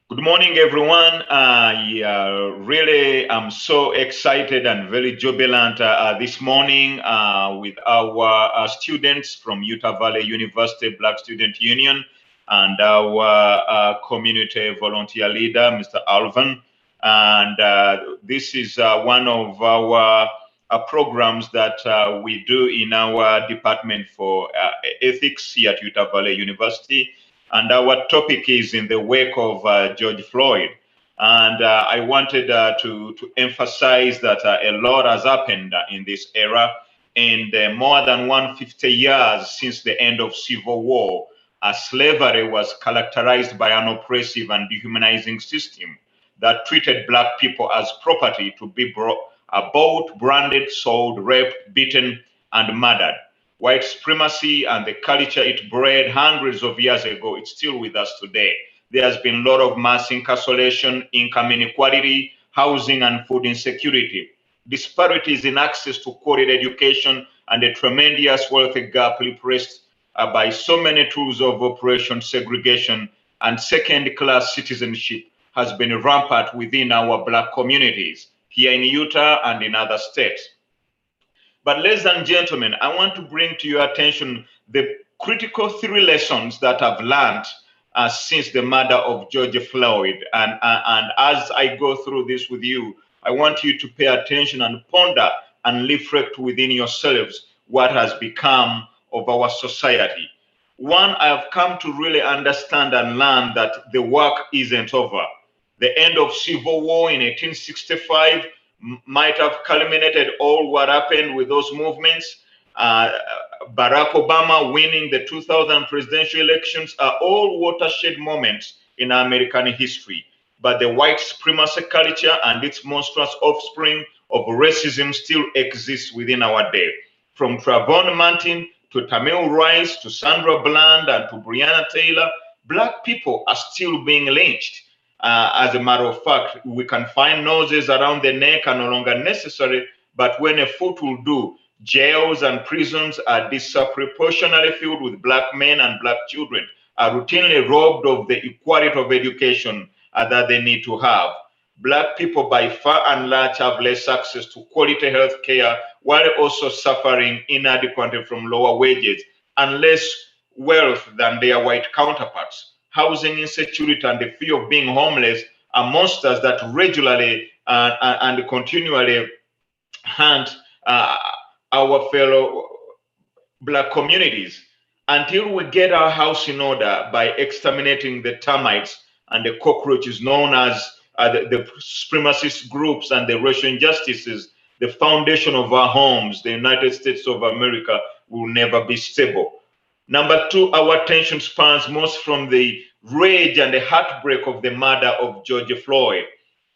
Good morning, everyone. Really, I'm so excited and very jubilant this morning with our students from Utah Valley University Black Student Union and our community volunteer leader, Mr. Arvin. And this is one of our programs that we do in our Department for Ethics here at Utah Valley University. And our topic is in the wake of George Floyd. And I wanted to emphasize that a lot has happened in this era. In more than 150 years since the end of Civil War, slavery was characterized by an oppressive and dehumanizing system that treated Black people as property to be bought, branded, sold, raped, beaten, and murdered. White supremacy and the culture it bred hundreds of years ago, it's still with us today. There has been a lot of mass incarceration, income inequality, housing and food insecurity, disparities in access to quality education, and a tremendous wealth gap repressed by so many tools of oppression, segregation, and second-class citizenship has been rampant within our Black communities here in Utah and in other states. But ladies and gentlemen, I want to bring to your attention the critical three lessons that I've learned since the murder of George Floyd. And as I go through this with you, I want you to pay attention and ponder and reflect within yourselves what has become of our society. One, I have come to really understand and learn that the work isn't over. The end of Civil War in 1865 might have culminated all what happened with those movements. Barack Obama winning the 2000 presidential elections are all watershed moments in American history. But the white supremacy culture and its monstrous offspring of racism still exists within our day. From Trayvon Martin to Tamil Rice to Sandra Bland and to Breanna Taylor, Black people are still being lynched. As a matter of fact, we can find noses around the neck are no longer necessary, but when a foot will do, jails and prisons are disproportionately filled with Black men and Black children, are routinely robbed of the equality of education that they need to have. Black people by far and large have less access to quality health care while also suffering inadequately from lower wages and less wealth than their white counterparts. Housing insecurity and the fear of being homeless are monsters that regularly and continually haunt our fellow Black communities. Until we get our house in order by exterminating the termites and the cockroaches known as the supremacist groups and the racial injustices, the foundation of our homes, the United States of America, will never be stable. Number two, our attention spans most from the rage and the heartbreak of the murder of George Floyd.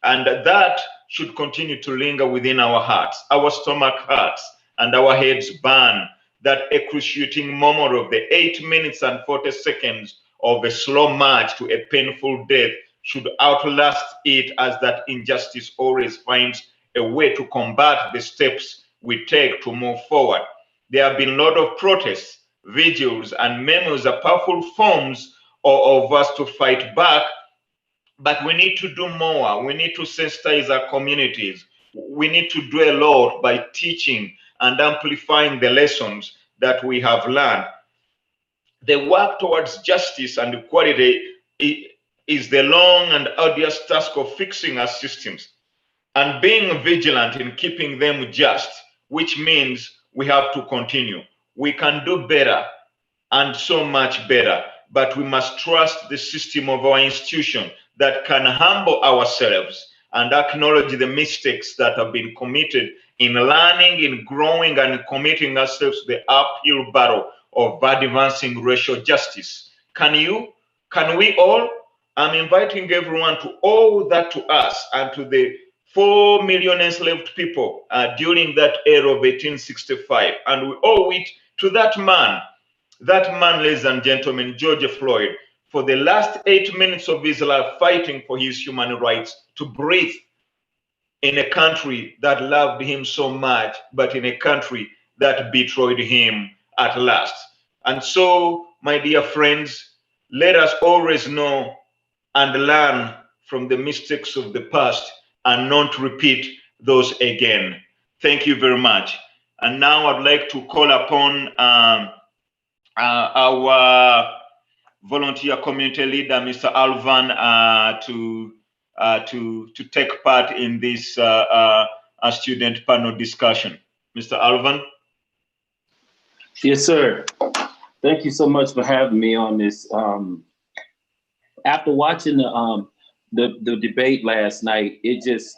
And that should continue to linger within our hearts. Our stomach hurts and our heads burn. That excruciating moment of the 8 minutes and 40 seconds of a slow march to a painful death should outlast it, as that injustice always finds a way to combat the steps we take to move forward. There have been a lot of protests, vigils, and memos are powerful forms of us to fight back, but we need to do more. We need to sensitize our communities. We need to do a lot by teaching and amplifying the lessons that we have learned. The work towards justice and equality is the long and arduous task of fixing our systems and being vigilant in keeping them just, which means we have to continue. We can do better and so much better, but we must trust the system of our institution that can humble ourselves and acknowledge the mistakes that have been committed in learning, in growing, and committing ourselves to the uphill battle of advancing racial justice. Can you? Can we all? I'm inviting everyone to owe that to us and to the 4 million enslaved people during that era of 1865. And we owe it to that man, ladies and gentlemen, George Floyd, for the last 8 minutes of his life fighting for his human rights to breathe in a country that loved him so much, but in a country that betrayed him at last. And so, my dear friends, let us always know and learn from the mistakes of the past and not repeat those again. Thank you very much. And now I'd like to call upon our volunteer community leader, Mr. Arvin, to take part in this student panel discussion. Mr. Arvin? Yes, sir. Thank you so much for having me on this. After watching the debate last night, it just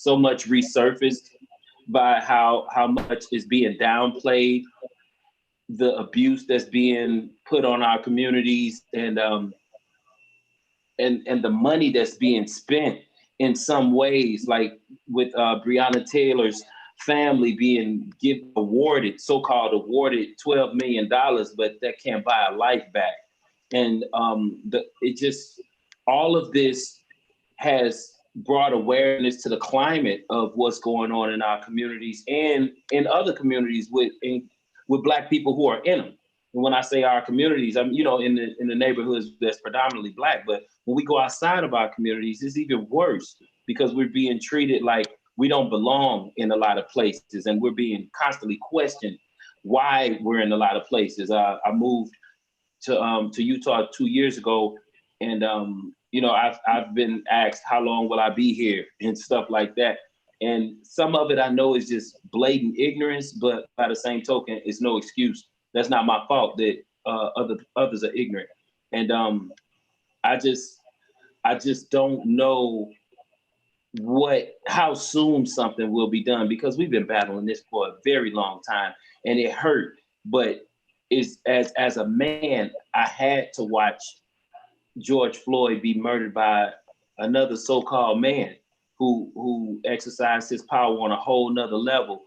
so much resurfaced by how much is being downplayed, the abuse that's being put on our communities, and the money that's being spent in some ways, like with Breanna Taylor's family being so-called awarded $12 million, but that can't buy a life back. And all of this has brought awareness to the climate of what's going on in our communities and in other communities with Black people who are in them. And when I say our communities, I'm, in the neighborhoods that's predominantly Black, but when we go outside of our communities, it's even worse because we're being treated like we don't belong in a lot of places, and we're being constantly questioned why we're in a lot of places. I moved to Utah 2 years ago, and I've been asked how long will I be here and stuff like that. And some of it I know is just blatant ignorance, but by the same token, it's no excuse. That's not my fault that others are ignorant. And I just don't know how soon something will be done, because we've been battling this for a very long time, and it hurt. But as a man, I had to watch George Floyd be murdered by another so-called man who exercised his power on a whole nother level.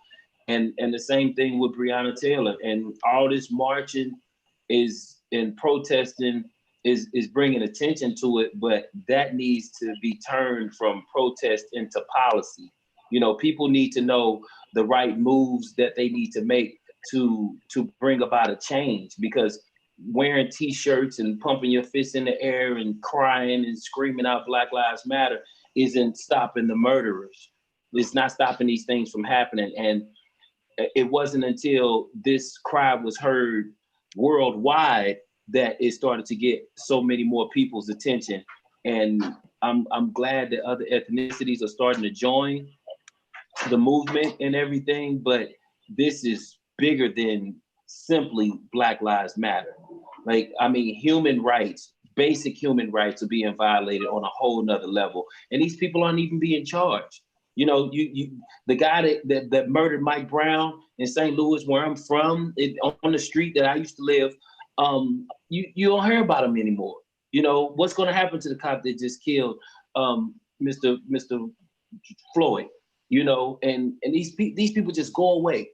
And the same thing with Breanna Taylor. And all this marching and protesting is bringing attention to it, but that needs to be turned from protest into policy. People need to know the right moves that they need to make to bring about a change, because wearing T-shirts and pumping your fists in the air and crying and screaming out Black Lives Matter isn't stopping the murderers. It's not stopping these things from happening. And it wasn't until this cry was heard worldwide that it started to get so many more people's attention. And I'm glad that other ethnicities are starting to join the movement and everything, but this is bigger than simply Black Lives Matter. Human rights, basic human rights are being violated on a whole nother level. And these people aren't even being charged. The guy that murdered Mike Brown in St. Louis, where I'm from, on the street that I used to live, you don't hear about him anymore. What's going to happen to the cop that just killed Mr. Floyd? And these people just go away,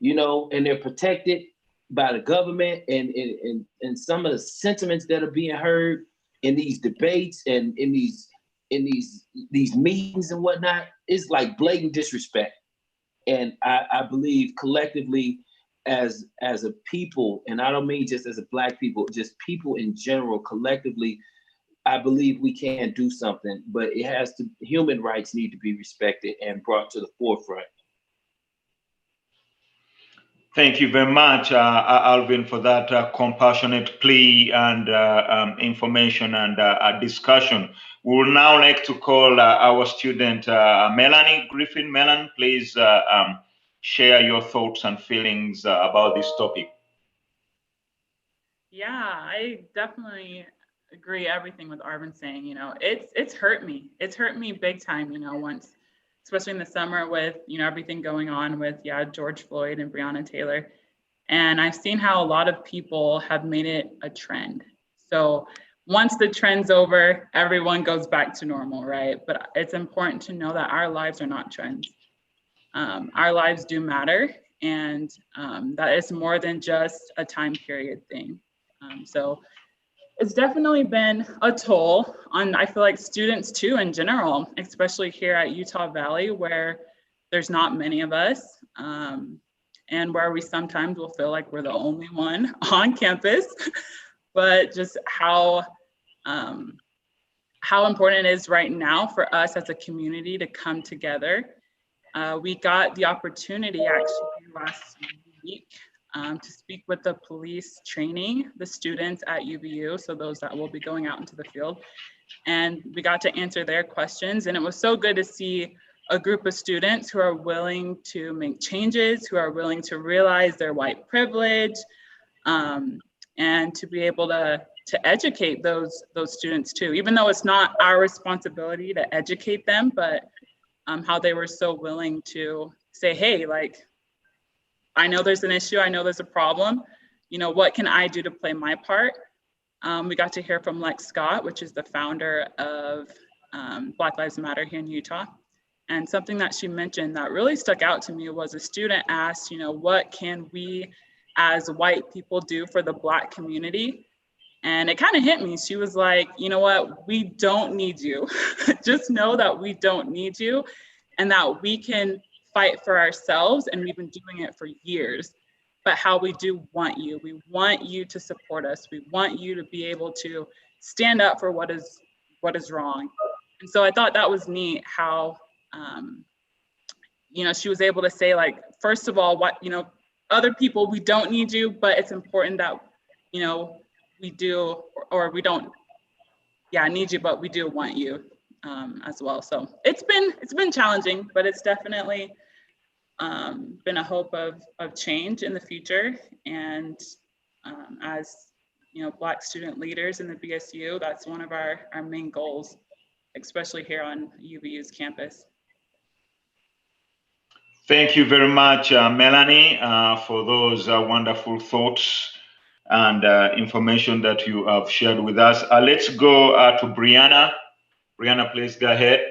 and they're protected by the government, and some of the sentiments that are being heard in these debates and in these meetings and whatnot is like blatant disrespect. And I believe collectively as a people, and I don't mean just as a Black people, just people in general, collectively, I believe we can do something, but human rights need to be respected and brought to the forefront. Thank you very much, Arvin, for that compassionate plea and information and discussion. We would now like to call our student, Melanie Griffin. Melanie, please share your thoughts and feelings about this topic. Yeah, I definitely agree everything with Arvin saying. It's hurt me. It's hurt me big time, once, especially in the summer with, everything going on with, George Floyd and Breanna Taylor. And I've seen how a lot of people have made it a trend. So once the trend's over, everyone goes back to normal, right? But it's important to know that our lives are not trends. Our lives do matter, and that is more than just a time period thing. So it's definitely been a toll on, I feel like, students too in general, especially here at Utah Valley, where there's not many of us, and where we sometimes will feel like we're the only one on campus, but just how how important it is right now for us as a community to come together. We got the opportunity actually last week to speak with the police training the students at UVU, so those that will be going out into the field. And we got to answer their questions. And it was so good to see a group of students who are willing to make changes, who are willing to realize their white privilege, and to be able to educate those students too, even though it's not our responsibility to educate them, but how they were so willing to say, hey, like, I know there's an issue, I know there's a problem, you know, what can I do to play my part? We got to hear from Lex Scott, which is the founder of Black Lives Matter here in Utah. And something that she mentioned that really stuck out to me was a student asked, you know, what can we as white people do for the Black community? And it kind of hit me. She was like, you know what, we don't need you. Just know that we don't need you and that we can fight for ourselves. And we've been doing it for years. But how we do want you. We want you to support us. We want you to be able to stand up for what is wrong. And so I thought that was neat how, you know, she was able to say, like, first of all, what, you know, other people, we don't need you, but it's important that, you know, we do, or we don't, yeah, need you, but we do want you as well. So it's been challenging, but it's definitely been a hope of change in the future. And as you know, Black student leaders in the BSU, that's one of our main goals, especially here on UVU's campus. Thank you very much, Melanie, for those wonderful thoughts and information that you have shared with us. Let's go to Breanna. Breanna, please go ahead.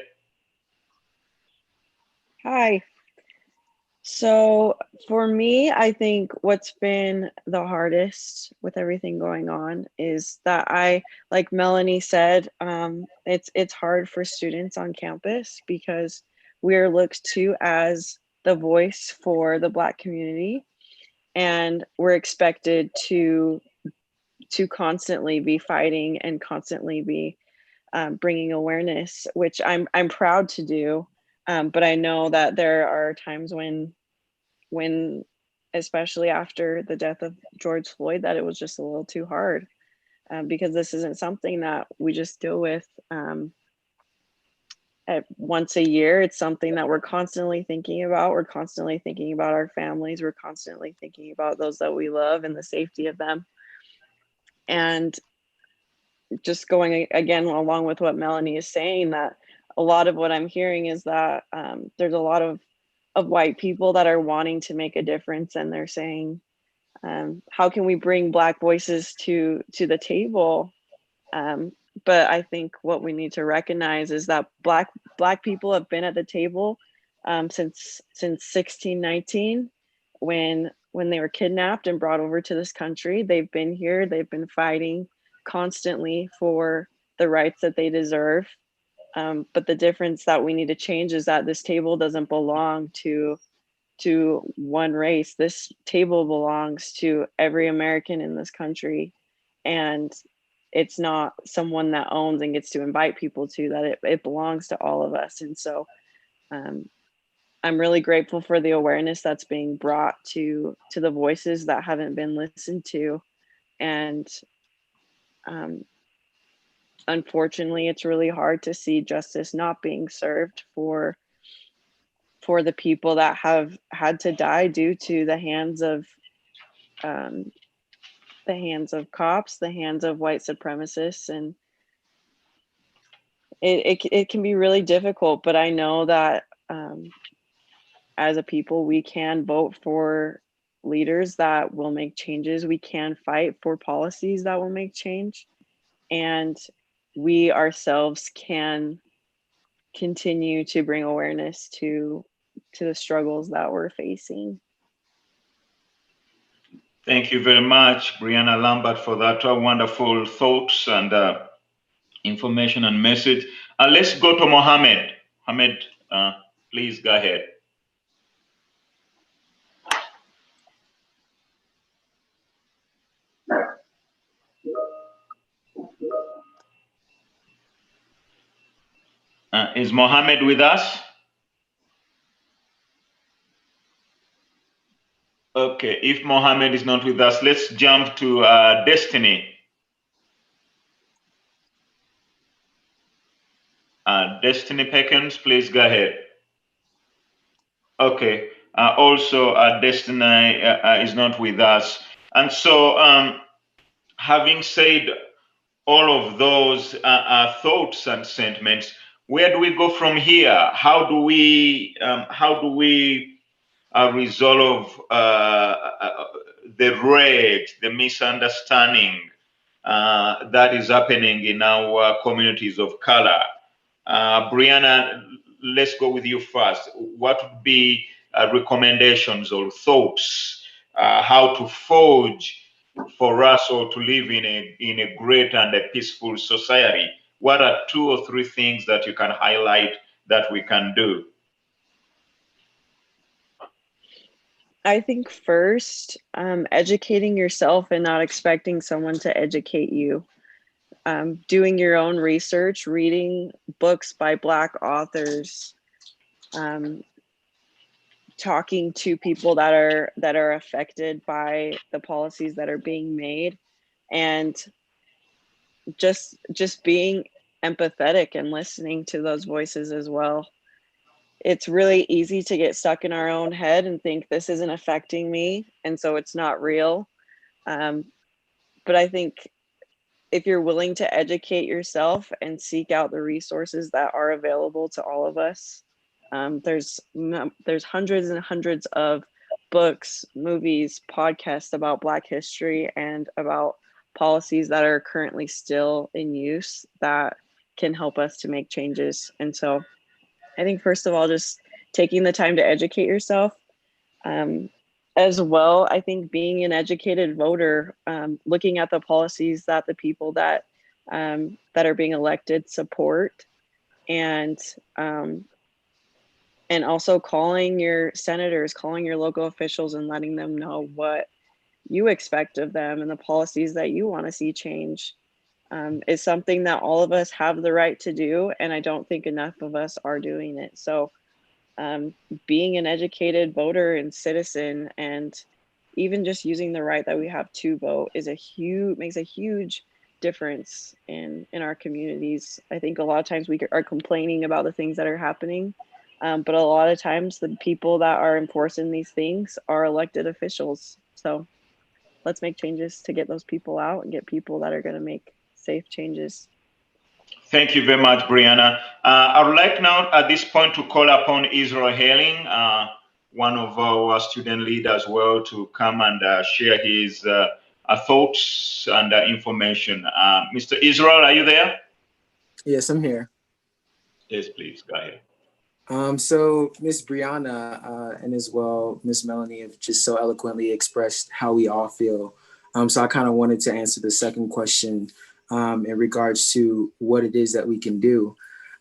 Hi. So for me, I think what's been the hardest with everything going on is that like Melanie said, it's hard for students on campus because we're looked to as the voice for the Black community, and we're expected to constantly be fighting and constantly be bringing awareness, which I'm proud to do. But I know that there are times when, especially after the death of George Floyd, that it was just a little too hard because this isn't something that we just deal with once a year. It's something that we're constantly thinking about. We're constantly thinking about our families. We're constantly thinking about those that we love and the safety of them. And just going again along with what Melanie is saying, that a lot of what I'm hearing is that there's a lot of white people that are wanting to make a difference, and they're saying, how can we bring Black voices to the table? But I think what we need to recognize is that Black people have been at the table since 1619, when they were kidnapped and brought over to this country. They've been here. They've been fighting constantly for the rights that they deserve. But the difference that we need to change is that this table doesn't belong to one race. This table belongs to every American in this country, and it's not someone that owns and gets to invite people to that. It belongs to all of us. And so I'm really grateful for the awareness that's being brought to the voices that haven't been listened to. And unfortunately, it's really hard to see justice not being served for the people that have had to die due to the hands of cops, the hands of white supremacists. And it can be really difficult, but I know that as a people, we can vote for leaders that will make changes. We can fight for policies that will make change, and we ourselves can continue to bring awareness to the struggles that we're facing. Thank you very much, Breanna Lambert, for that wonderful thoughts and information and message. Let's go to Mohammad. Mohammad, please go ahead. Is Mohammed with us? Okay, if Mohammed is not with us, let's jump to Destiny. Destiny Perkins, please go ahead. Okay, also Destiny is not with us. And so having said all of those thoughts and sentiments, where do we go from here? How do we resolve the rage, the misunderstanding that is happening in our communities of color? Breanna, let's go with you first. What would be recommendations or thoughts how to forge for us all to live in a great and a peaceful society? What are 2 or 3 things that you can highlight that we can do? I think first, educating yourself and not expecting someone to educate you. Doing your own research, reading books by Black authors, talking to people that are affected by the policies that are being made, and just being empathetic and listening to those voices as well. It's really easy to get stuck in our own head and think this isn't affecting me, and so it's not real. But I think if you're willing to educate yourself and seek out the resources that are available to all of us, there's hundreds and hundreds of books, movies, podcasts about Black history and about policies that are currently still in use that can help us to make changes. And so I think first of all, just taking the time to educate yourself. As well, I think being an educated voter, looking at the policies that the people that are being elected support, and also calling your senators, calling your local officials, and letting them know what you expect of them and the policies that you want to see change is something that all of us have the right to do, and I don't think enough of us are doing it. So being an educated voter and citizen, and even just using the right that we have to vote makes a huge difference in our communities. I think a lot of times we are complaining about the things that are happening, but a lot of times the people that are enforcing these things are elected officials. So let's make changes to get those people out and get people that are going to make safe changes. Thank you very much, Breanna. I would like now at this point to call upon Israel Hailing, one of our student leaders, well, to come and share his thoughts and information. Mr. Israel, are you there? Yes, I'm here. Yes, please, go ahead. So Miss Breanna and as well Miss Melanie have just so eloquently expressed how we all feel. So I kind of wanted to answer the second question in regards to what it is that we can do.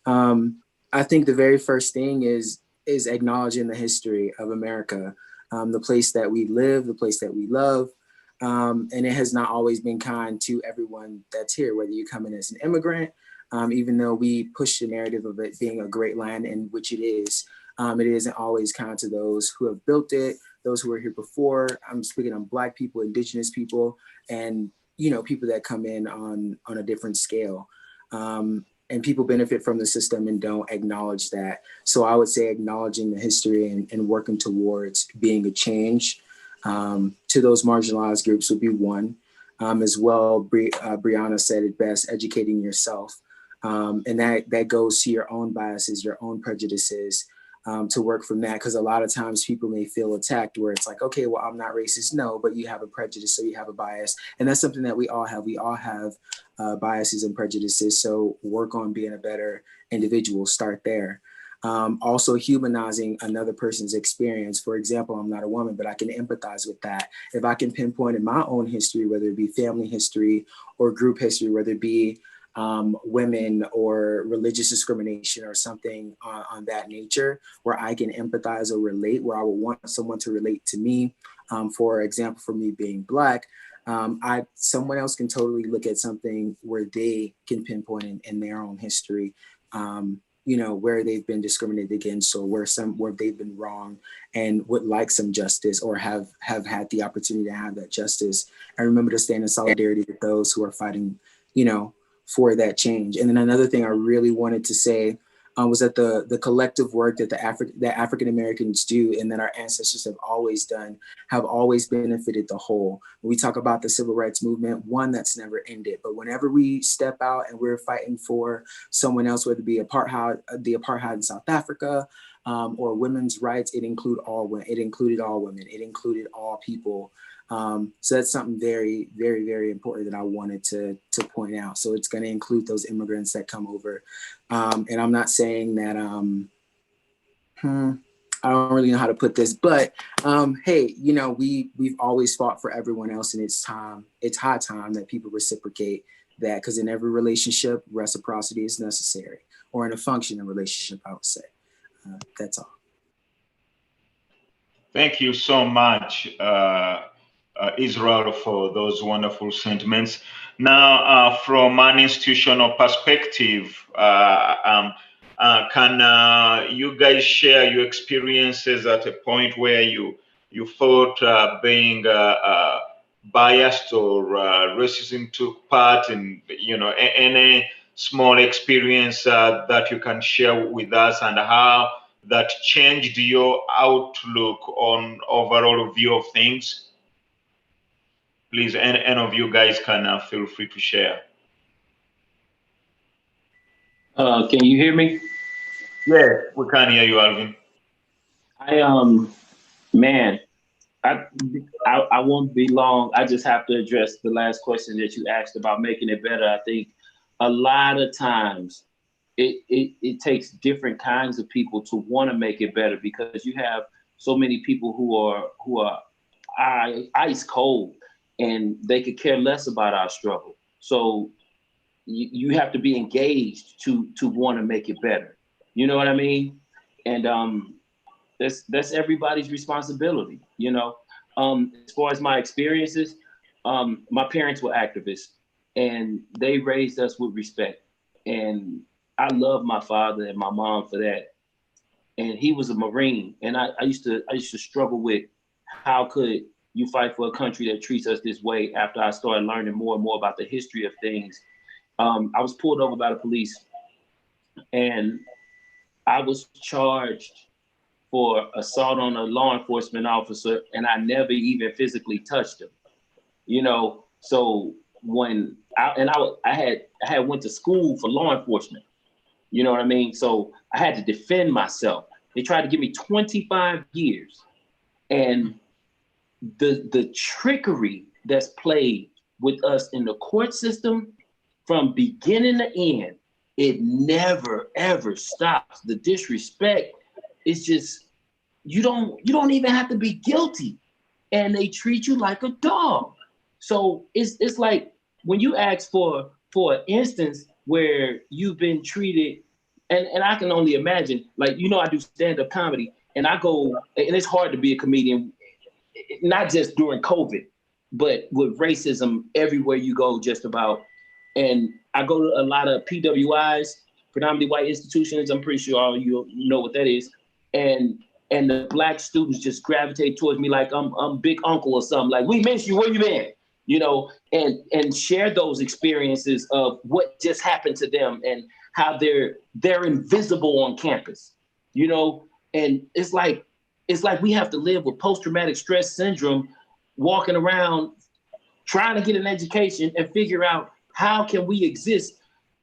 I think the very first thing is acknowledging the history of America, the place that we live, the place that we love. And it has not always been kind to everyone that's here, whether you come in as an immigrant, even though we push the narrative of it being a great land, in which it isn't always kind to those who have built it, those who were here before. I'm speaking on Black people, Indigenous people, and people that come in on a different scale. And people benefit from the system and don't acknowledge that. So I would say acknowledging the history and working towards being a change to those marginalized groups would be one. As well, Breanna said it best, educating yourself. And that goes to your own biases, your own prejudices, to work from that. Because a lot of times people may feel attacked where it's like, okay, well, I'm not racist. No, but you have a prejudice, so you have a bias. And that's something that we all have. We all have biases and prejudices. So work on being a better individual, start there. Also humanizing another person's experience. For example, I'm not a woman, but I can empathize with that. If I can pinpoint in my own history, whether it be family history or group history, whether it be women or religious discrimination or something on that nature, where I can empathize or relate, where I would want someone to relate to me. For example, for me being Black, someone else can totally look at something where they can pinpoint in their own history where they've been discriminated against, or where they've been wrong and would like some justice, or have had the opportunity to have that justice. And remember to stand in solidarity with those who are fighting, for that change. And then another thing I really wanted to say was that the collective work that that African Americans do and that our ancestors have always done have always benefited the whole. When we talk about the civil rights movement, one, that's never ended. But whenever we step out and we're fighting for someone else, whether it be the apartheid in South Africa, or women's rights, it included all women. It included all people. So that's something very, very, very important that I wanted to point out. So it's going to include those immigrants that come over. And I'm not saying that, I don't really know how to put this, but hey, we've always fought for everyone else, and it's high time that people reciprocate that, because in every relationship, reciprocity is necessary, or in a functioning relationship, I would say. That's all. Thank you so much, Israel, for those wonderful sentiments. Now, from an institutional perspective, can you guys share your experiences at a point where you felt being biased or racism took part in, any small experience that you can share with us, and how that changed your outlook on overall view of things? Please, any of you guys can feel free to share. Can you hear me? Yeah, we can hear you, Arvin. I won't be long. I just have to address the last question that you asked about making it better. I think a lot of times it takes different kinds of people to want to make it better, because you have so many people who are ice cold, and they could care less about our struggle. So you have to be engaged to want to make it better. You know what I mean? And that's everybody's responsibility. As far as my experiences, my parents were activists, and they raised us with respect. And I love my father and my mom for that. And he was a Marine, and I used to struggle with, how could you fight for a country that treats us this way? After I started learning more and more about the history of things, I was pulled over by the police, and I was charged for assault on a law enforcement officer, and I never even physically touched him. So when I had went to school for law enforcement, you know what I mean? So I had to defend myself. They tried to give me 25 years. And the trickery that's played with us in the court system from beginning to end, it never, ever stops. The disrespect is just, you don't even have to be guilty, and they treat you like a dog. So it's like, when you ask for an instance where you've been treated, and I can only imagine, like, I do stand-up comedy, and I go, and it's hard to be a comedian, not just during COVID, but with racism everywhere you go, just about. And I go to a lot of PWIs, predominantly white institutions. I'm pretty sure all you know what that is. And the Black students just gravitate towards me like I'm big uncle or something. Like, we miss you, where you been? And share those experiences of what just happened to them and how they're invisible on campus, and it's like we have to live with post-traumatic stress syndrome, walking around trying to get an education and figure out how can we exist.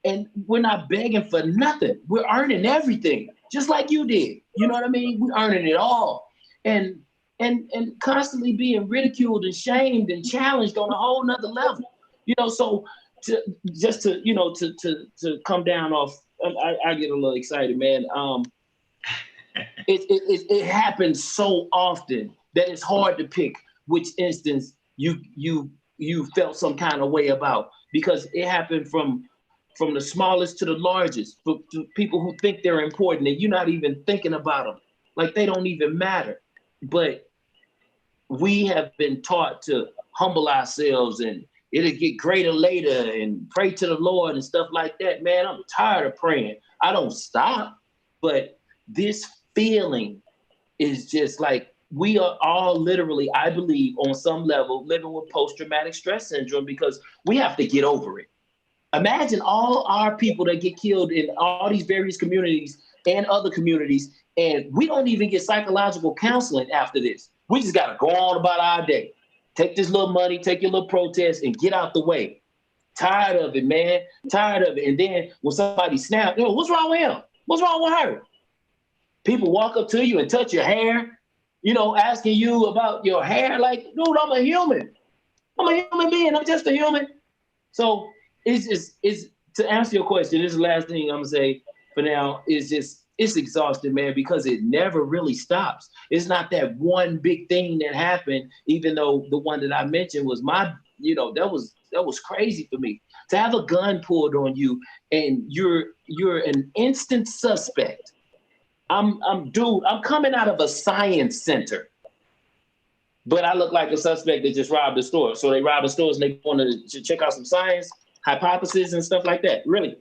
And we're not begging for nothing. We're earning everything, just like you did. You know what I mean? We're earning it all. And constantly being ridiculed and shamed and challenged on a whole nother level. So to come down off, I get a little excited, man. It happens so often that it's hard to pick which instance you felt some kind of way about, because it happened from the smallest to the largest, to people who think they're important and you're not even thinking about them, like they don't even matter. But we have been taught to humble ourselves and it'll get greater later and pray to the Lord and stuff like that. Man, I'm tired of praying. I don't stop, but this feeling is just like, we are all literally, I believe, on some level, living with post-traumatic stress syndrome because we have to get over it. Imagine all our people that get killed in all these various communities and other communities, and we don't even get psychological counseling after this. We just got to go on about our day. Take this little money, take your little protest, and get out the way. Tired of it, man. Tired of it. And then when somebody snaps, what's wrong with him? What's wrong with her? People walk up to you and touch your hair, asking you about your hair. Like, dude, I'm a human. I'm a human being. I'm just a human. So it's to answer your question, this is the last thing I'm gonna say for now, it's exhausting, man, because it never really stops. It's not that one big thing that happened, even though the one that I mentioned was that was crazy for me. To have a gun pulled on you and you're an instant suspect. I'm coming out of a science center, but I look like a suspect that just robbed a store. So they rob the stores and they want to check out some science hypotheses and stuff like that. Really,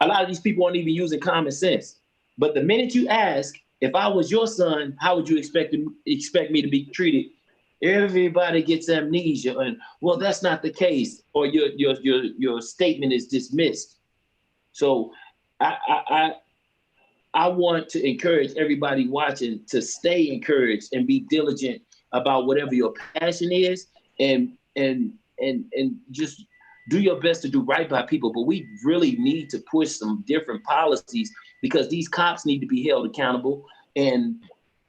a lot of these people aren't even using common sense. But the minute you ask, if I was your son, how would you expect me to be treated? Everybody gets amnesia, and well, that's not the case, or your statement is dismissed. So I want to encourage everybody watching to stay encouraged and be diligent about whatever your passion is, and just do your best to do right by people. But we really need to push some different policies because these cops need to be held accountable, and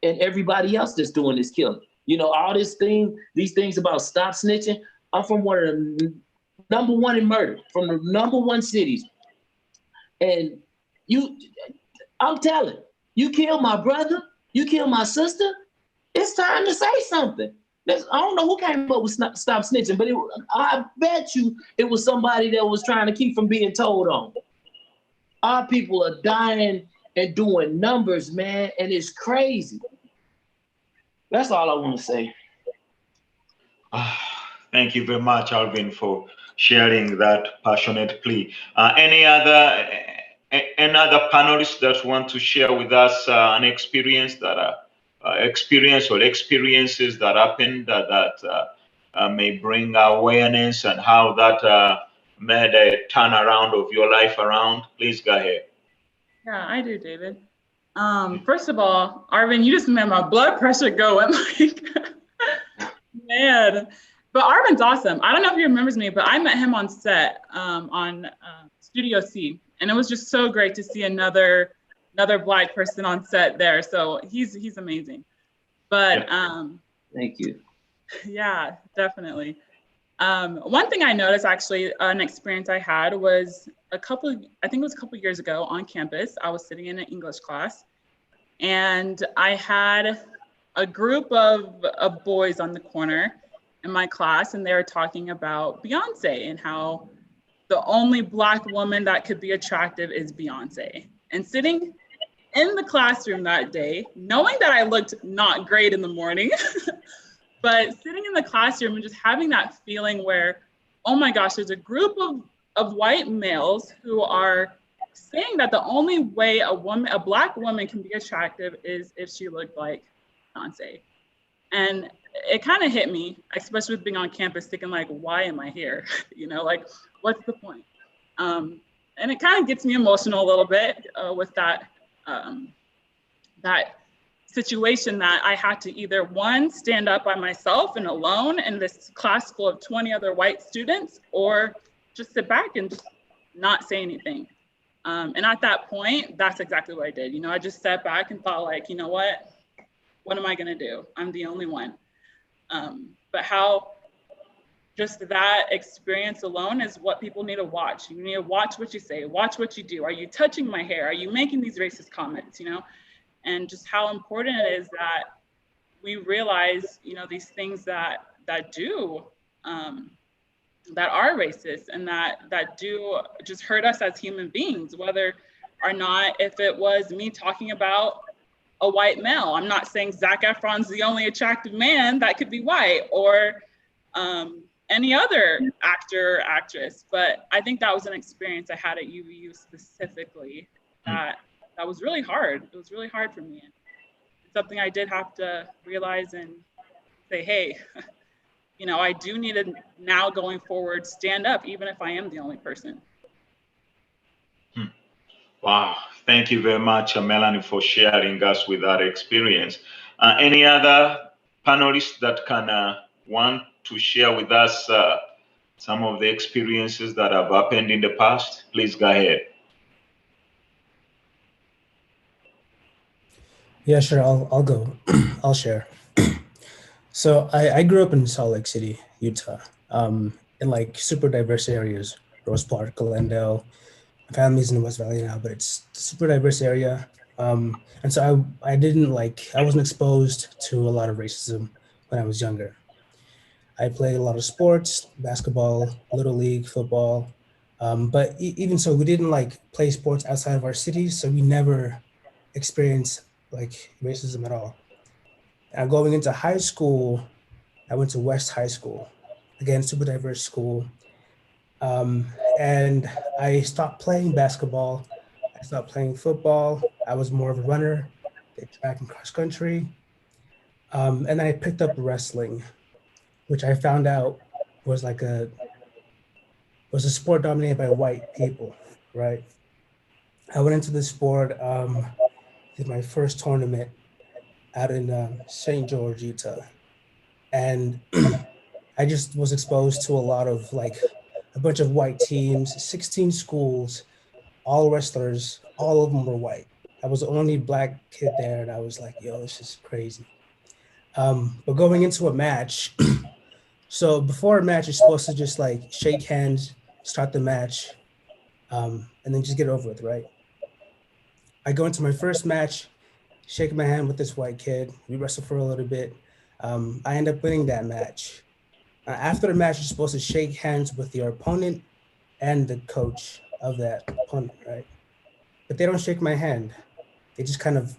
everybody else that's doing this killing. All these things about stop snitching. I'm from one of the number one in murder, from the number one cities. And I'm telling you, killed my brother, you killed my sister, it's time to say something. I don't know who came up with stop snitching, but I bet you it was somebody that was trying to keep from being told on. Our people are dying and doing numbers, man, and it's crazy. That's all I want to say. Thank you very much, Arvin, for sharing that passionate plea. Any other panelists that want to share with us an experience or experiences that happened that may bring awareness and how that made a turnaround of your life around? Please go ahead. Yeah, I do, David. First of all, Arvin, you just made my blood pressure go. I'm like, man. But Arvin's awesome. I don't know if he remembers me, but I met him on set on Studio C. And it was just so great to see another Black person on set there. So he's amazing. But thank you. Yeah, definitely. One thing I noticed, actually, an experience I had was I think it was a couple years ago on campus. I was sitting in an English class, and I had a group of boys on the corner in my class, and they were talking about Beyonce and how the only Black woman that could be attractive is Beyonce. And sitting in the classroom that day, knowing that I looked not great in the morning, but sitting in the classroom and just having that feeling where, oh my gosh, there's a group of white males who are saying that the only way a Black woman can be attractive is if she looked like Beyonce. And it kind of hit me, especially with being on campus, thinking like, why am I here? Like, what's the point? And it kind of gets me emotional a little bit with that situation that I had to either one, stand up by myself and alone in this class full of 20 other white students, or just sit back and just not say anything. And at that point, that's exactly what I did. I just sat back and thought like, what am I gonna do? I'm the only one. But how just that experience alone is what people need to watch. You need to watch what you say, watch what you do. Are you touching my hair? Are you making these racist comments, And just how important it is that we realize, these things that do, that are racist and that do just hurt us as human beings, whether or not, if it was me talking about a white male. I'm not saying Zac Efron's the only attractive man that could be white, or any other actor or actress, but I think that was an experience I had at UVU specifically that was really hard. It was really hard for me. It's something I did have to realize and say, hey, you know, I do need to now going forward stand up, even if I am the only person. Wow, thank you very much, Melanie, for sharing us with that experience. Any other panelists that can want to share with us some of the experiences that have happened in the past? Please go ahead. Yeah, sure. I'll go. I'll share. So I grew up in Salt Lake City, Utah, in like super diverse areas, Rose Park, Glendale. My family's in the West Valley now, but it's a super diverse area. And so I wasn't exposed to a lot of racism when I was younger. I played a lot of sports, basketball, little league, football. But even so, we didn't like play sports outside of our cities, so we never experienced like racism at all. And going into high school, I went to West High School, again, super diverse school. And I stopped playing basketball. I stopped playing football. I was more of a runner, did track and cross country. And then I picked up wrestling, which I found out was was a sport dominated by white people, right? I went into the sport, did my first tournament out in St. George, Utah. And I just was exposed to a lot of like a bunch of white teams, 16 schools, all wrestlers, all of them were white. I was the only black kid there, and I was like, yo, this is crazy. But going into a match, so before a match, you're supposed to just like shake hands, start the match, and then just get it over with, right? I go into my first match, shake my hand with this white kid. We wrestle for a little bit. I end up winning that match. After the match, you're supposed to shake hands with your opponent and the coach of that opponent, right? But they don't shake my hand. They just kind of,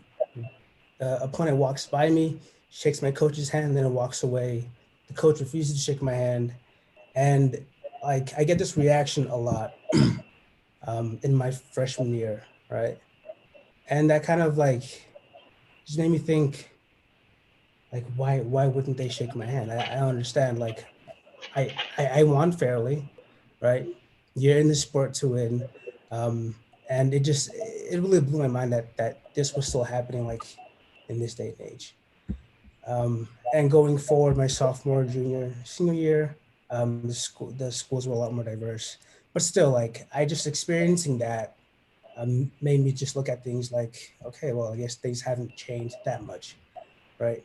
opponent walks by me, shakes my coach's hand, then it walks away. The coach refuses to shake my hand. And like, I get this reaction a lot in my freshman year, right? And that kind of like, just made me think, like, why wouldn't they shake my hand? I don't understand. Like, I won fairly, right? You're in the sport to win. And it really blew my mind that this was still happening like in this day and age. And going forward, my sophomore, junior, senior year, the schools were a lot more diverse. But still, like, I just experiencing that made me just look at things like, okay, well, I guess things haven't changed that much, right?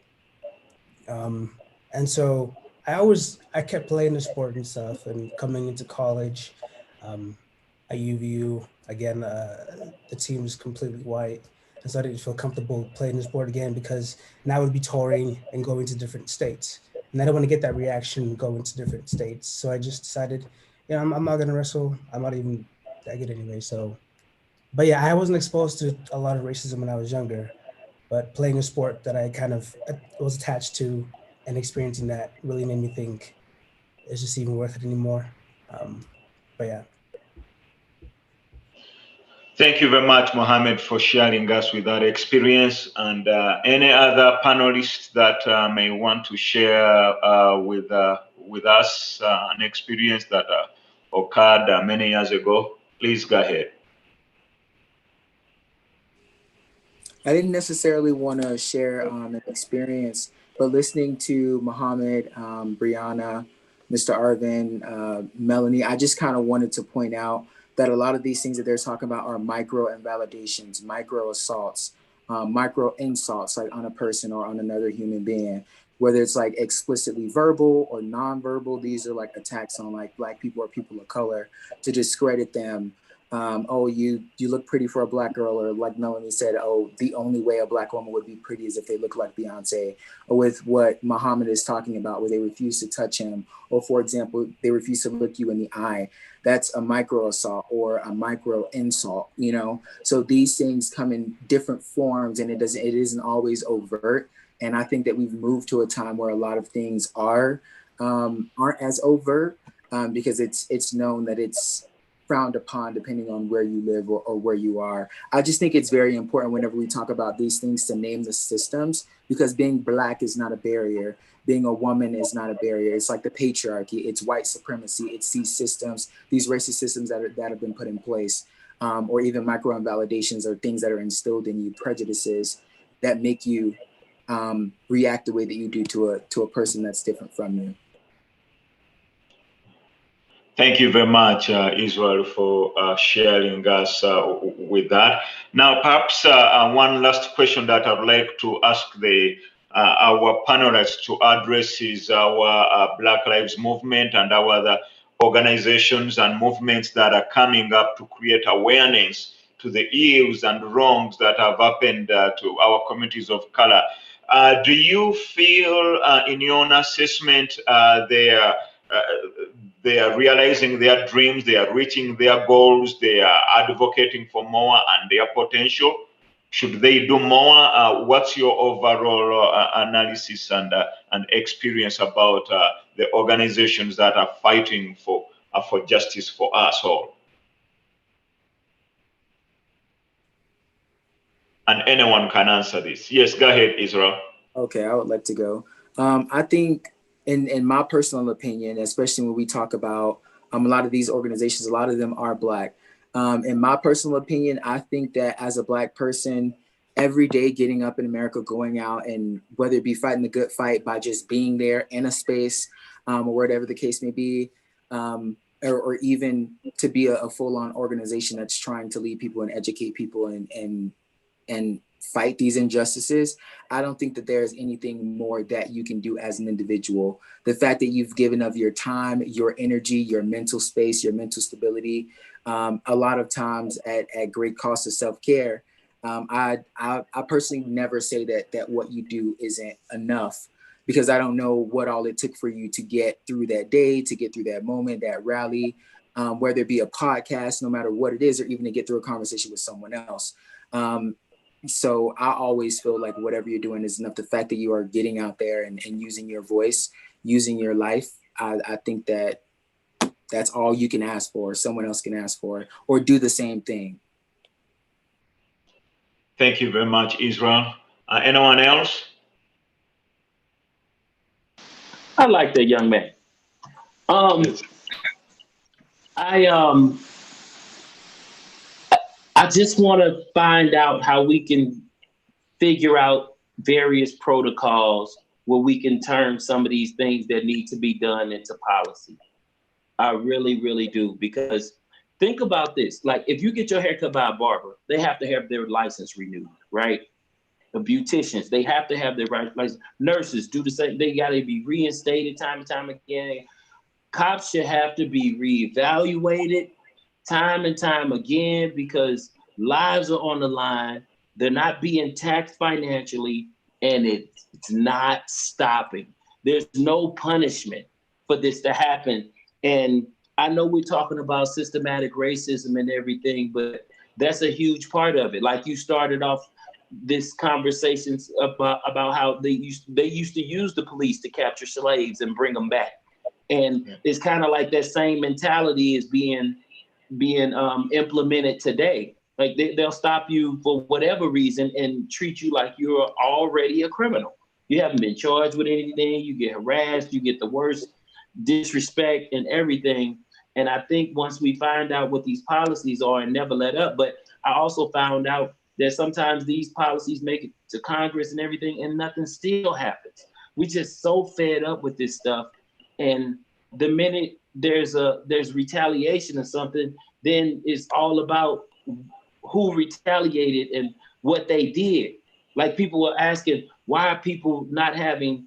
And so I kept playing the sport and stuff, and coming into college, at UVU, again, the team was completely white. And so I didn't feel comfortable playing the sport again because now I would be touring and going to different states. And I don't want to get that reaction going to different states. So I just decided, I'm not going to wrestle. I'm not even that good anyway. So, but yeah, I wasn't exposed to a lot of racism when I was younger, but playing a sport that I kind of was attached to and experiencing that really made me think, is this even worth it anymore? But yeah. Thank you very much, Mohammad, for sharing us with that experience. And any other panelists that may want to share with us an experience that occurred many years ago, please go ahead. I didn't necessarily want to share an experience, but listening to Mohammad, Breanna, Mr. Arvin, Melanie, I just kind of wanted to point out that a lot of these things that they're talking about are micro invalidations, micro assaults, micro insults, like on a person or on another human being, whether it's like explicitly verbal or nonverbal. These are like attacks on like Black people or people of color to discredit them. Oh, you look pretty for a Black girl, or like Melanie said, oh, the only way a Black woman would be pretty is if they look like Beyonce, or with what Muhammad is talking about, where they refuse to touch him, or for example, they refuse to look you in the eye. That's a micro assault or a micro insult, So these things come in different forms, and it isn't always overt. And I think that we've moved to a time where a lot of things are aren't as overt because it's known that it's frowned upon depending on where you live or where you are. I just think it's very important whenever we talk about these things to name the systems, because being Black is not a barrier. Being a woman is not a barrier. It's like the patriarchy, it's white supremacy, it's these systems, these racist systems that have been put in place, or even micro invalidations or things that are instilled in you, prejudices that make you react the way that you do to a person that's different from you. Thank you very much, Israel, for sharing us with that. Now, perhaps one last question that I'd like to ask our panelists to address is our Black Lives Movement and our other organizations and movements that are coming up to create awareness to the ills and wrongs that have happened to our communities of color. Do you feel, in your own assessment, they are realizing their dreams, they are reaching their goals, they are advocating for more and their potential? Should they do more? What's your overall analysis and experience about the organizations that are fighting for justice for us all? And anyone can answer this. Yes, go ahead, Israel. Okay, I would like to go. I think, in my personal opinion, especially when we talk about a lot of these organizations, a lot of them are Black. In my personal opinion, I think that as a Black person, every day getting up in America, going out, and whether it be fighting the good fight by just being there in a space, or whatever the case may be, or even to be a full-on organization that's trying to lead people and educate people and fight these injustices, I don't think that there's anything more that you can do as an individual. The fact that you've given of your time, your energy, your mental space, your mental stability, a lot of times at great cost of self-care. I personally never say that what you do isn't enough, because I don't know what all it took for you to get through that day, to get through that moment, that rally, whether it be a podcast, no matter what it is, or even to get through a conversation with someone else. So I always feel like whatever you're doing is enough. The fact that you are getting out there and using your voice, using your life, I think that that's all you can ask for, someone else can ask for, or do the same thing. Thank you very much, Israel. Anyone else? I like that young man. I just want to find out how we can figure out various protocols where we can turn some of these things that need to be done into policy. I really, really do. Because think about this. Like, if you get your hair cut by a barber, they have to have their license renewed, right? The beauticians, they have to have their license. Nurses do the same. They got to be reinstated time and time again. Cops should have to be reevaluated time and time again, because lives are on the line. They're not being taxed financially, and it's not stopping. There's no punishment for this to happen. And I know we're talking about systematic racism and everything, but that's a huge part of it. Like, you started off this conversation about how they used to use the police to capture slaves and bring them back. And it's kind of like that same mentality is being implemented today. Like, they'll stop you for whatever reason and treat you like you're already a criminal. You haven't been charged with anything. You get harassed. You get the worst disrespect and everything. And I think once we find out what these policies are and never let up, but I also found out that sometimes these policies make it to Congress and everything, and nothing still happens. We just so fed up with this stuff. And the minute there's retaliation or something, then it's all about who retaliated and what they did. Like, people were asking, why are people not having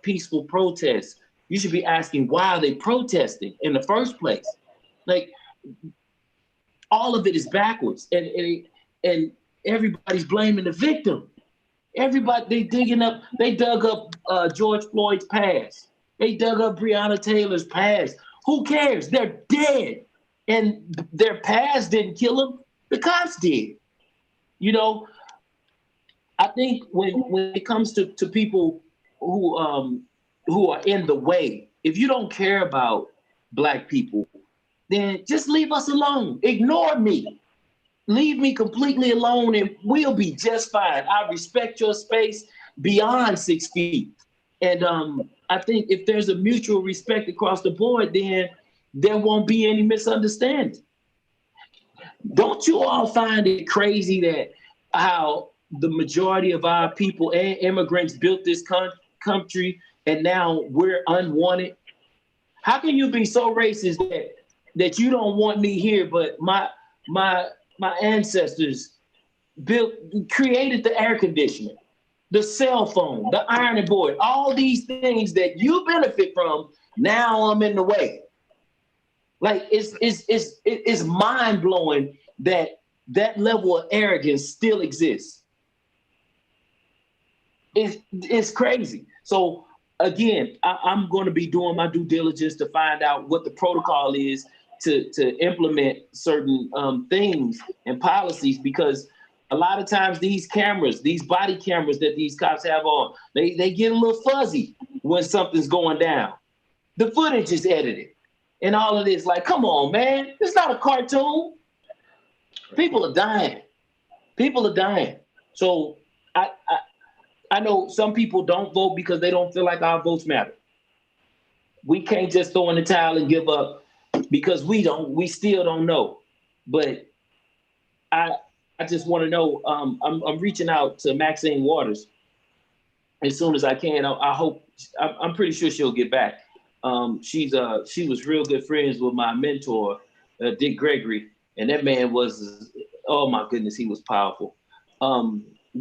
peaceful protests? You should be asking, why are they protesting in the first place? Like, all of it is backwards, and everybody's blaming the victim. Everybody, they dug up George Floyd's past. They dug up Breonna Taylor's past. Who cares? They're dead. And their past didn't kill them. The cops did. You know, I think when it comes to people who who are in the way. If you don't care about Black people, then just leave us alone. Ignore me. Leave me completely alone and we'll be just fine. I respect your space beyond 6 feet. And I think if there's a mutual respect across the board, then there won't be any misunderstanding. Don't you all find it crazy that how the majority of our people and immigrants built this country and now we're unwanted? How can you be so racist that you don't want me here, but my ancestors created the air conditioner, the cell phone, the ironing board, all these things that you benefit from, now I'm in the way. Like it's mind-blowing that level of arrogance still exists. It's crazy. So again, I'm going to be doing my due diligence to find out what the protocol is to implement certain things and policies, because a lot of times these cameras, these body cameras that these cops have on, they get a little fuzzy when something's going down. The footage is edited and all of this. Like, come on, man. It's not a cartoon. People are dying. People are dying. So I know some people don't vote because they don't feel like our votes matter. We can't just throw in the towel and give up because we still don't know. But I just want to know, I'm reaching out to Maxine Waters as soon as I can. I hope, I'm pretty sure she'll get back. She was real good friends with my mentor, Dick Gregory, and that man was, oh my goodness, he was powerful.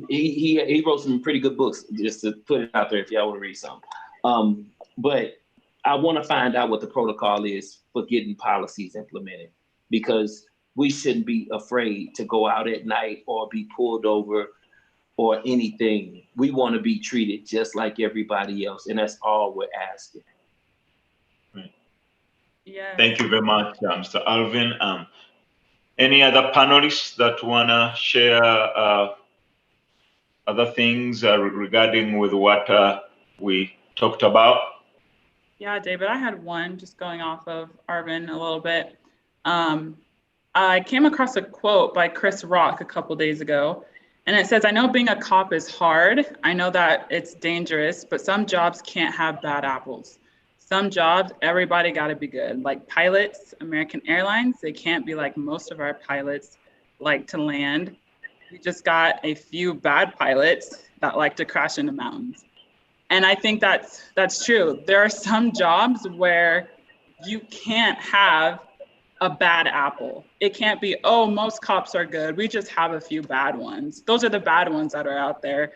He wrote some pretty good books, just to put it out there if y'all want to read some. But I want to find out what the protocol is for getting policies implemented, because we shouldn't be afraid to go out at night or be pulled over or anything. We want to be treated just like everybody else, and that's all we're asking. Yeah. Thank you very much, Mr. Arvin. Any other panelists that want to share other things regarding with what we talked about? Yeah, David, I had one just going off of Arvin a little bit. I came across a quote by Chris Rock a couple days ago, and it says, "I know being a cop is hard. I know that it's dangerous, but some jobs can't have bad apples. Some jobs, everybody got to be good. Like pilots, American Airlines, they can't be like most of our pilots like to land. We just got a few bad pilots that like to crash into mountains." And I think that's true. There are some jobs where you can't have a bad apple. It can't be, oh, most cops are good. We just have a few bad ones. Those are the bad ones that are out there,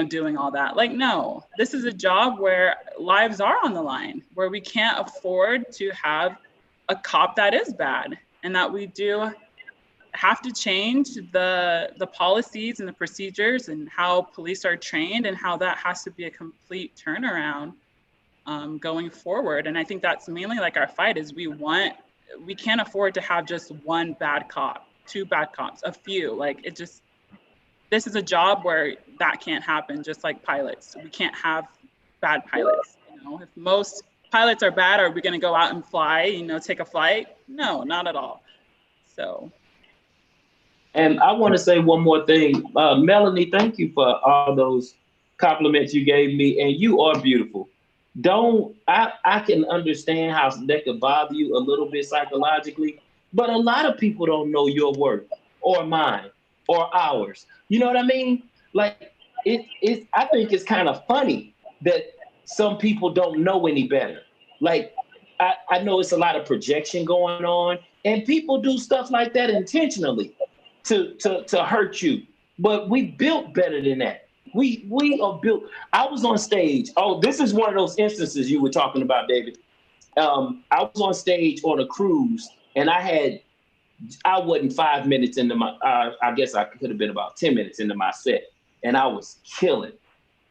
doing all that. Like, no, this is a job where lives are on the line, where we can't afford to have a cop that is bad, and that we do have to change the policies and the procedures and how police are trained, and how that has to be a complete turnaround going forward. And I think that's mainly like our fight is we can't afford to have just one bad cop, two bad cops, a few. Like this is a job where that can't happen, just like pilots. We can't have bad pilots. If most pilots are bad, are we going to go out and fly, take a flight? No, not at all. So. And I want to say one more thing. Melanie, thank you for all those compliments you gave me. And you are beautiful. I can understand how that could bother you a little bit psychologically, but a lot of people don't know your work or mine or ours. You know what I mean? Like I think it's kind of funny that some people don't know any better. Like I know it's a lot of projection going on, and people do stuff like that intentionally to hurt you. But we built better than that. We are built. I was on stage. Oh, this is one of those instances you were talking about, David. I was on stage on a cruise, and I wasn't 5 minutes into my, I guess I could have been about 10 minutes into my set, and I was killing.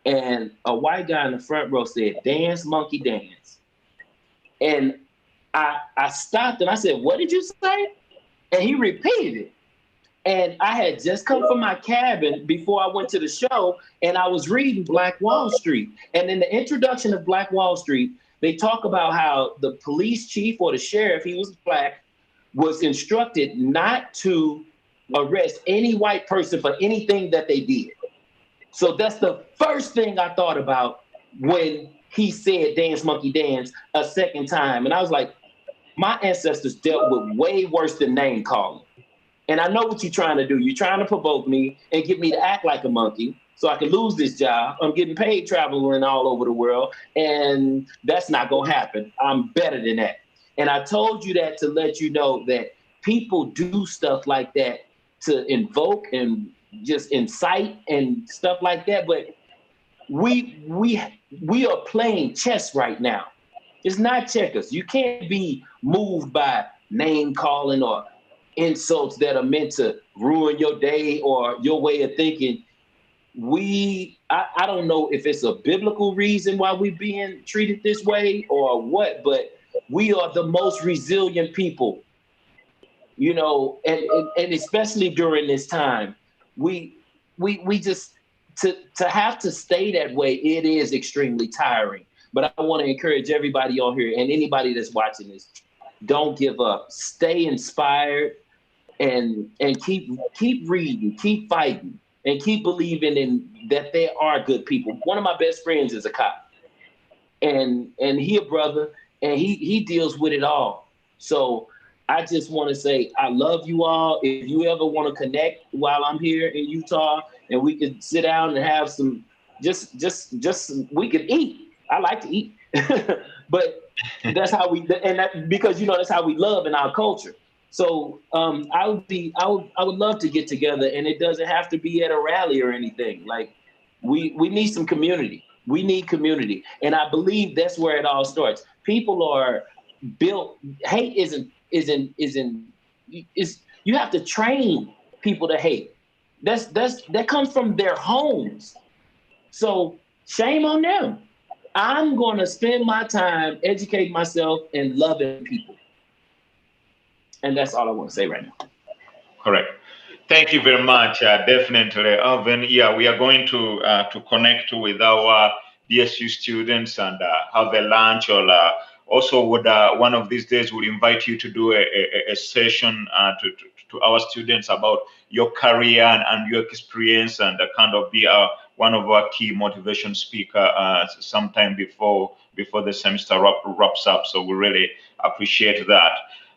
And a white guy in the front row said, "Dance, monkey, dance." And I stopped and I said, "What did you say?" And he repeated it. And I had just come from my cabin before I went to the show, and I was reading Black Wall Street. And in the introduction of Black Wall Street, they talk about how the police chief or the sheriff, he was black, was instructed not to arrest any white person for anything that they did. So that's the first thing I thought about when he said dance monkey dance a second time. And I was like, my ancestors dealt with way worse than name calling. And I know what you're trying to do. You're trying to provoke me and get me to act like a monkey so I can lose this job. I'm getting paid traveling all over the world, and that's not going to happen. I'm better than that. And I told you that to let you know that people do stuff like that to invoke and just incite and stuff like that. But we are playing chess right now. It's not checkers. You can't be moved by name calling or insults that are meant to ruin your day or your way of thinking. I don't know if it's a biblical reason why we're being treated this way or what, but we are the most resilient people, you know, and especially during this time, we just to have to stay that way, it is extremely tiring. But I want to encourage everybody on here and anybody that's watching this, don't give up. Stay inspired and keep reading, keep fighting, and keep believing in that there are good people. One of my best friends is a cop, and he a brother, and he deals with it all. So I just want to say I love you all. If you ever want to connect while I'm here in Utah, and we could sit down and have some, just we could eat. I like to eat, but that's how we, and that, because you know that's how we love in our culture. So I would love to get together, and it doesn't have to be at a rally or anything. Like we need some community. We need community, and I believe that's where it all starts. People are built. Hate isn't you have to train people to hate. That comes from their homes. So shame on them. I'm going to spend my time educating myself and loving people. And that's all I want to say right now. Correct. Thank you very much. Definitely, Arvin. Yeah, we are going to connect with our DSU students and have a lunch, or also would one of these days we'll invite you to do a session to our students about your career and your experience, and kind of be one of our key motivation speaker sometime before the semester wraps up. So we really appreciate that.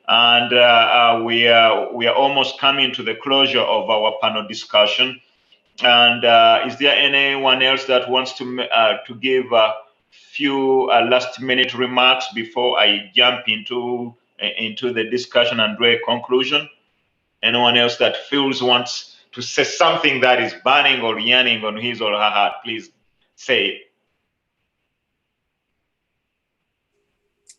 And we are almost coming to the closure of our panel discussion. And is there anyone else that wants to give a few last-minute remarks before I jump into the discussion and draw a conclusion? Anyone else that wants to say something that is burning or yearning on his or her heart, please say it.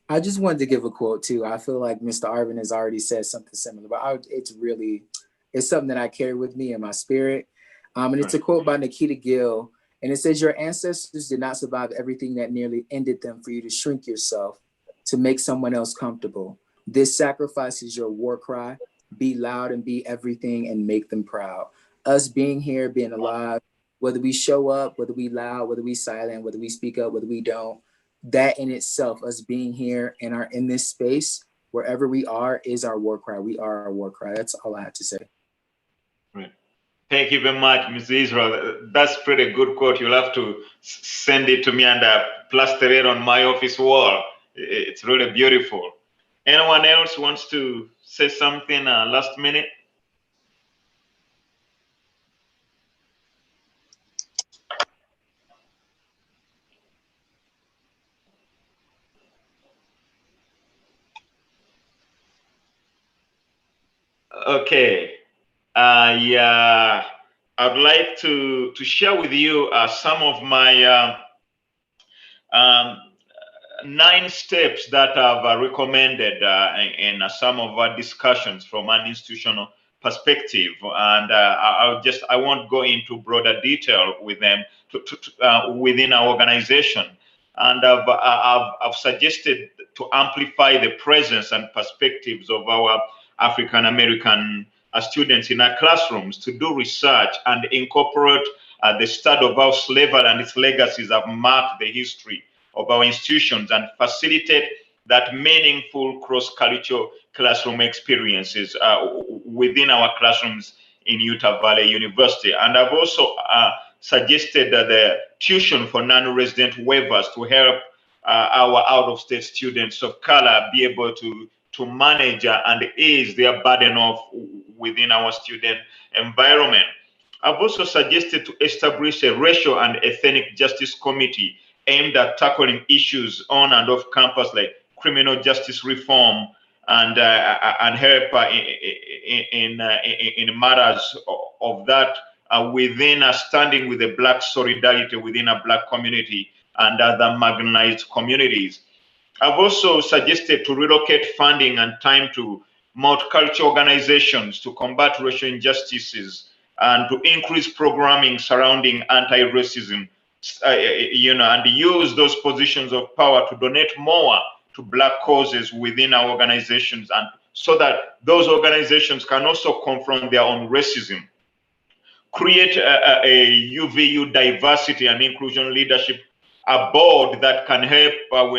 I just wanted to give a quote too. I feel like Mr. Arvin has already said something similar, but it's something that I carry with me in my spirit. And it's a quote by Nikita Gill, and it says, "Your ancestors did not survive everything that nearly ended them for you to shrink yourself to make someone else comfortable. This sacrifice is your war cry. Be loud and be everything and make them proud." Us being here, being alive, whether we show up, whether we loud, whether we silent, whether we speak up, whether we don't, that in itself, us being here and are in this space, wherever we are, is our war cry. We are our war cry. That's all I have to say. Right. Thank you very much, Ms. Israel. That's pretty good quote. You'll have to send it to me and plaster it on my office wall. It's really beautiful. Anyone else wants to say something last minute? Okay. Yeah, I'd like to share with you some of my 9 steps that I've recommended in some of our discussions from an institutional perspective, and I won't go into broader detail with them within our organization. And I've suggested to amplify the presence and perspectives of our African American students in our classrooms to do research and incorporate the study of how slavery and its legacies have marked the history of our institutions and facilitate that meaningful cross-cultural classroom experiences within our classrooms in Utah Valley University. And I've also suggested the tuition for non-resident waivers to help our out-of-state students of color be able to manage and ease their burden off within our student environment. I've also suggested to establish a racial and ethnic justice committee aimed at tackling issues on and off campus like criminal justice reform and help in matters of that within standing with the Black solidarity within a Black community and other marginalized communities. I've also suggested to relocate funding and time to multicultural organizations to combat racial injustices and to increase programming surrounding anti-racism, and use those positions of power to donate more to Black causes within our organizations, and so that those organizations can also confront their own racism. Create a UVU diversity and inclusion leadership, a board that can help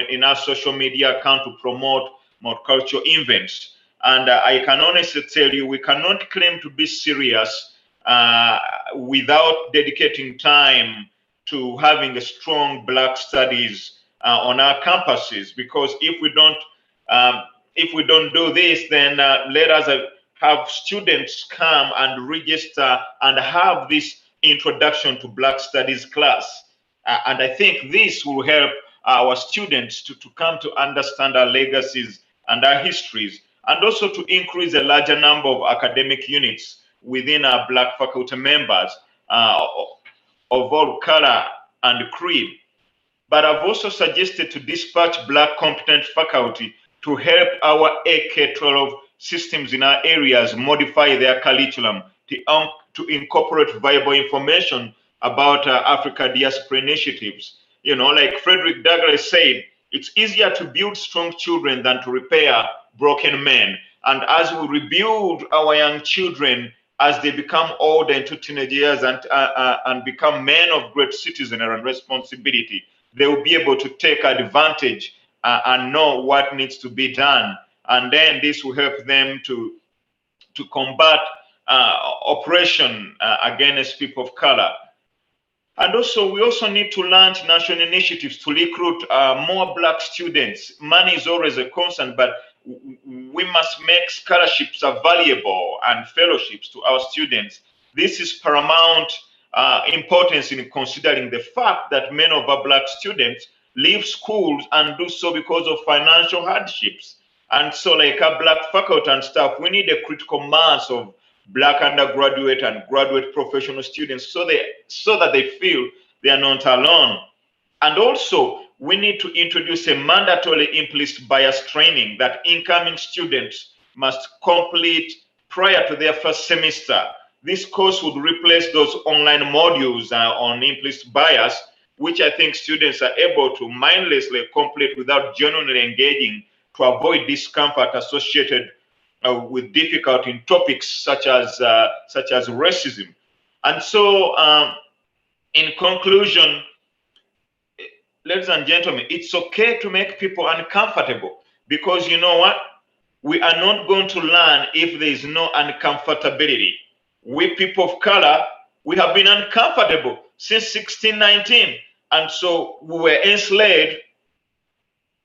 in our social media account to promote multicultural events. And I can honestly tell you, we cannot claim to be serious without dedicating time to having a strong Black studies on our campuses. Because if we don't do this, then let us have students come and register and have this introduction to Black studies class. And I think this will help our students to come to understand our legacies and our histories, and also to increase a larger number of academic units within our Black faculty members of all color and creed. But I've also suggested to dispatch Black competent faculty to help our AK-12 systems in our areas modify their curriculum to incorporate viable information about Africa diaspora initiatives. You know, like Frederick Douglass said, it's easier to build strong children than to repair broken men. And as we rebuild our young children, as they become older into teenage years and become men of great citizenry and responsibility, they will be able to take advantage and know what needs to be done. And then this will help them to combat oppression against people of color. And also, we also need to launch national initiatives to recruit more Black students. Money is always a concern, but we must make scholarships available and fellowships to our students. This is paramount importance in considering the fact that many of our Black students leave schools and do so because of financial hardships. And so, like our Black faculty and staff, we need a critical mass of Black undergraduate and graduate professional students so that they feel they are not alone. And also, we need to introduce a mandatory implicit bias training that incoming students must complete prior to their first semester. This course would replace those online modules on implicit bias, which I think students are able to mindlessly complete without genuinely engaging to avoid discomfort associated with difficulty in topics such as racism. And so, in conclusion, ladies and gentlemen, it's okay to make people uncomfortable, because you know what? We are not going to learn if there is no uncomfortability. We people of color, we have been uncomfortable since 1619. And so we were enslaved.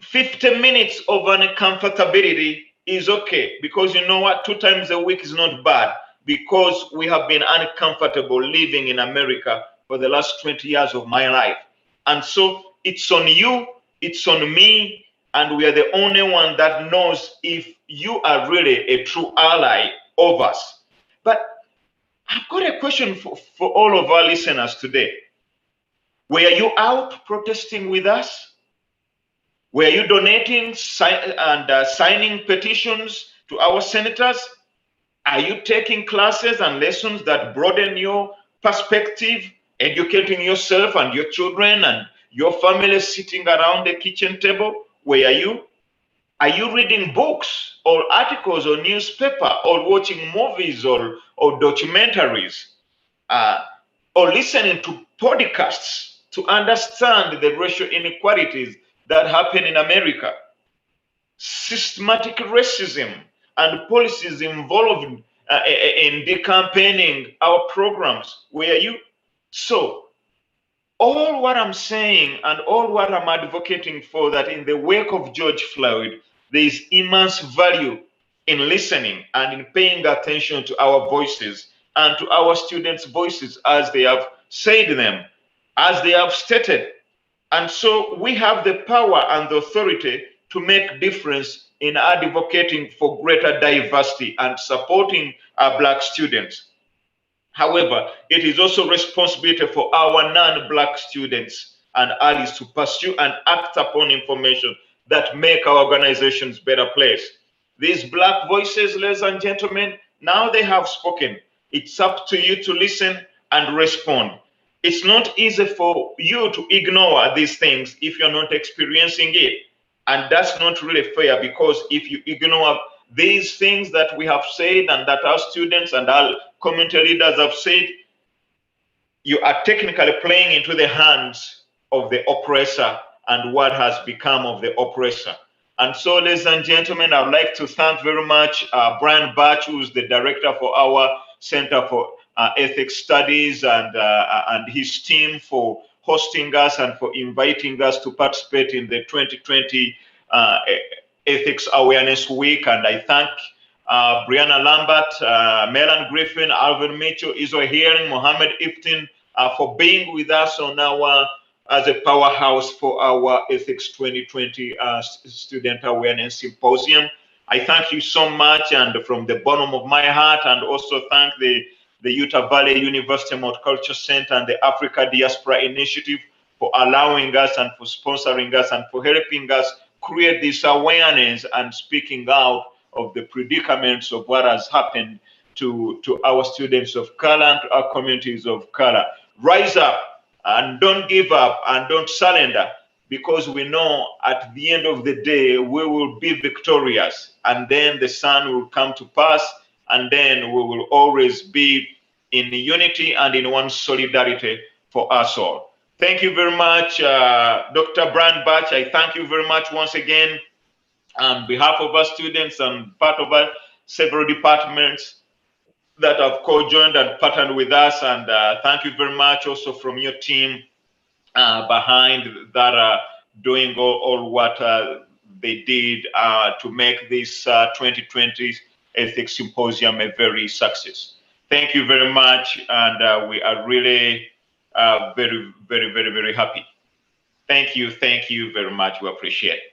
50 minutes of uncomfortability is okay, because you know what? 2 times a week is not bad, because we have been uncomfortable living in America for the last 20 years of my life. And so it's on you, it's on me, and we are the only one that knows if you are really a true ally of us. But I've got a question for all of our listeners today. Were you out protesting with us? Were you donating and signing petitions to our senators? Are you taking classes and lessons that broaden your perspective, educating yourself and your children and your family sitting around the kitchen table? Were you? Are you reading books or articles or newspaper or watching movies or documentaries or listening to podcasts to understand the racial inequalities that happen in America? Systematic racism and policies involved in decampaigning our programs. Where are you? So all what I'm saying and all what I'm advocating for, that in the wake of George Floyd, there is immense value in listening and in paying attention to our voices and to our students' voices as they have said them, as they have stated. And so we have the power and the authority to make difference in advocating for greater diversity and supporting our Black students. However, it is also responsibility for our non-Black students and allies to pursue and act upon information that make our organizations better place. These Black voices, ladies and gentlemen, now they have spoken. It's up to you to listen and respond. It's not easy for you to ignore these things if you're not experiencing it. And that's not really fair, because if you ignore these things that we have said and that our students and our community leaders have said, you are technically playing into the hands of the oppressor and what has become of the oppressor. And so, ladies and gentlemen, I would like to thank very much Brian Batch, who is the director for our Center for Ethics Studies, and his team for hosting us and for inviting us to participate in the 2020 Ethics Awareness Week. And I thank Breanna Lambert, Melanie Griffin, Arvin Mitchell, Israel Hearing, Mohammad Eftin for being with us on our as a powerhouse for our Ethics 2020 Student Awareness Symposium. I thank you so much, and from the bottom of my heart, and also thank the Utah Valley University Multicultural Center and the Africa Diaspora Initiative for allowing us and for sponsoring us and for helping us create this awareness and speaking out of the predicaments of what has happened to our students of color and to our communities of color. Rise up and don't give up and don't surrender, because we know at the end of the day we will be victorious, and then the sun will come to pass, and then we will always be in unity and in one solidarity for us all. Thank you very much, Dr. Brian Batch. I thank you very much once again on behalf of our students and part of our several departments that have co-joined and partnered with us. And thank you very much also from your team behind that doing all what they did to make this 2020 Ethics Symposium a very success. Thank you very much, and we are really very, very, very, very happy. Thank you very much. We appreciate it.